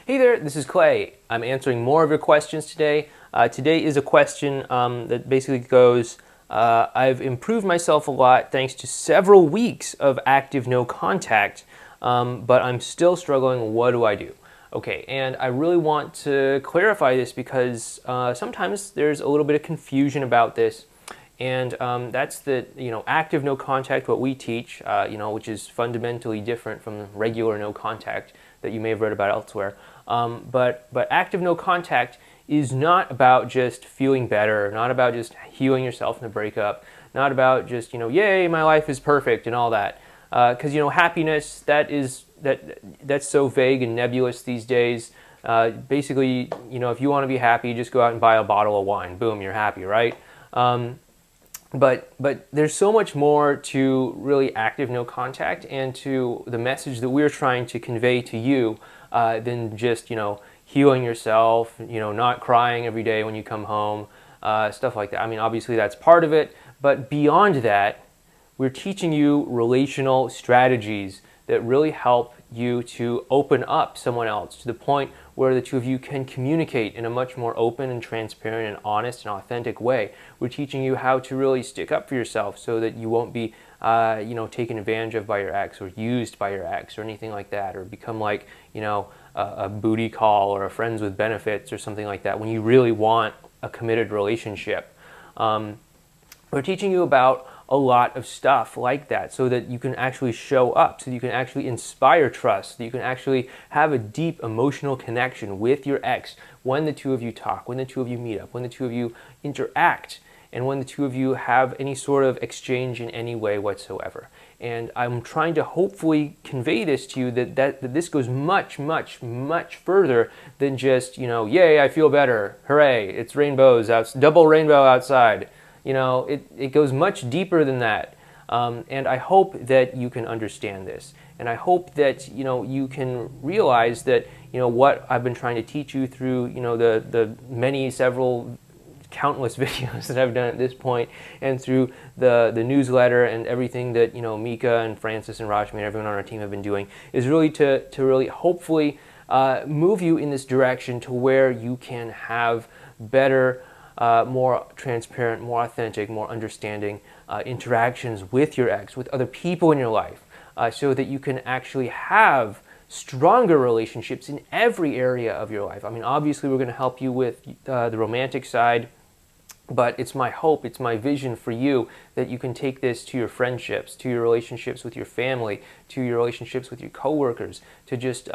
Hey there, this is Clay. I'm answering more of your questions today. Today is a question that basically goes, I've improved myself a lot thanks to several weeks of active no contact, but I'm still struggling. What do I do? Okay, and I really want to clarify this because sometimes there's a little bit of confusion about this. And that's the active no contact, what we teach, which is fundamentally different from the regular no contact that you may have read about elsewhere. But active no contact is not about just feeling better, not about just healing yourself in a breakup, not about just yay, my life is perfect and all that. Because happiness, that's so vague and nebulous these days. Basically, if you want to be happy, just go out and buy a bottle of wine. Boom, you're happy, right? But there's so much more to really active no contact and to the message that we're trying to convey to you than just healing yourself, not crying every day when you come home, stuff like that. I mean, obviously that's part of it, but beyond that, we're teaching you relational strategies that really help you to open up someone else to the point where the two of you can communicate in a much more open and transparent and honest and authentic way. We're teaching you how to really stick up for yourself so that you won't be taken advantage of by your ex or used by your ex or anything like that, or become like a booty call or a friends with benefits or something like that when you really want a committed relationship. We're teaching you about a lot of stuff like that so that you can actually show up, so that you can actually inspire trust, so that you can actually have a deep emotional connection with your ex when the two of you talk, when the two of you meet up, when the two of you interact, and when the two of you have any sort of exchange in any way whatsoever. And I'm trying to hopefully convey this to you that this goes much, much, much further than just, yay, I feel better, hooray, it's rainbows, double rainbow outside. It goes much deeper than that. And I hope that you can understand this. And I hope that, you can realize that, what I've been trying to teach you through, the several countless videos that I've done at this point, and through the newsletter and everything that, Mika and Francis and Rashmi and everyone on our team have been doing, is really to really hopefully move you in this direction to where you can have better, more transparent, more authentic, more understanding interactions with your ex, with other people in your life, so that you can actually have stronger relationships in every area of your life. I mean, obviously we're going to help you with the romantic side, but it's my hope, it's my vision for you that you can take this to your friendships, to your relationships with your family, to your relationships with your coworkers, to just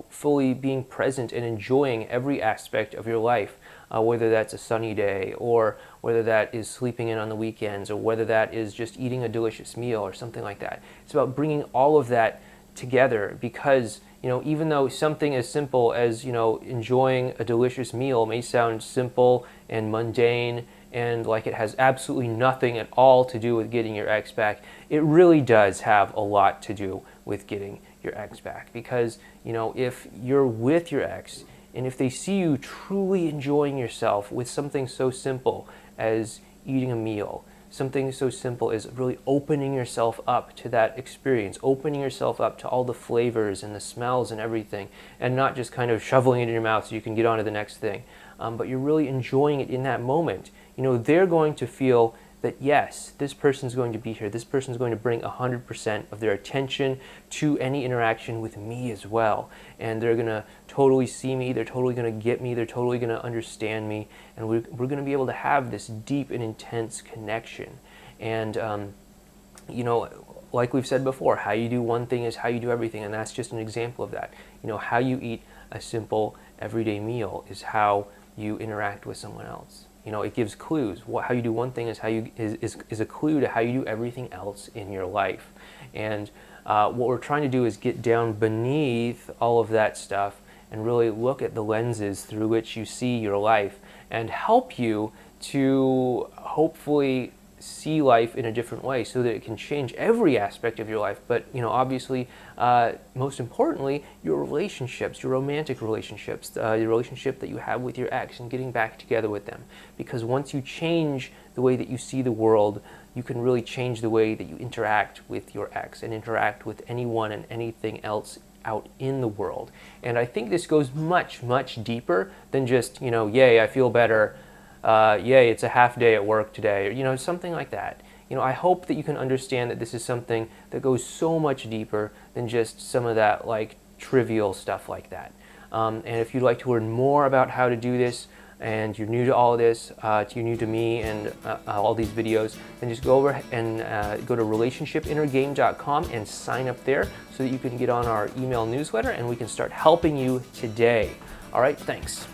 fully being present and enjoying every aspect of your life. Whether that's a sunny day, or whether that is sleeping in on the weekends, or whether that is just eating a delicious meal or something like that. It's about bringing all of that together, because even though something as simple as enjoying a delicious meal may sound simple and mundane and like it has absolutely nothing at all to do with getting your ex back, it really does have a lot to do with getting your ex back. Because if you're with your ex, and if they see you truly enjoying yourself with something so simple as eating a meal, something so simple as really opening yourself up to that experience, opening yourself up to all the flavors and the smells and everything, and not just kind of shoveling it in your mouth so you can get on to the next thing, but you're really enjoying it in that moment, they're going to feel that yes, this person's going to be here, this person's going to bring 100% of their attention to any interaction with me as well. And they're going to totally see me, they're totally going to get me, they're totally going to understand me, and we're going to be able to have this deep and intense connection. And, like we've said before, how you do one thing is how you do everything, and that's just an example of that. How you eat a simple everyday meal is how you interact with someone else. It gives clues. How you do one thing is a clue to how you do everything else in your life. And what we're trying to do is get down beneath all of that stuff and really look at the lenses through which you see your life, and help you to hopefully see life in a different way so that it can change every aspect of your life. But obviously, most importantly, your relationships, your romantic relationships, the relationship that you have with your ex, and getting back together with them. Because once you change the way that you see the world, you can really change the way that you interact with your ex and interact with anyone and anything else out in the world. And I think this goes much, much deeper than just, yay, I feel better, yay, it's a half day at work today, or, something like that. I hope that you can understand that this is something that goes so much deeper than just some of that like trivial stuff like that. And if you'd like to learn more about how to do this, and you're new to all of this, you're new to me and all these videos, then just go over and go to relationshipinnergame.com and sign up there so that you can get on our email newsletter and we can start helping you today. All right, thanks.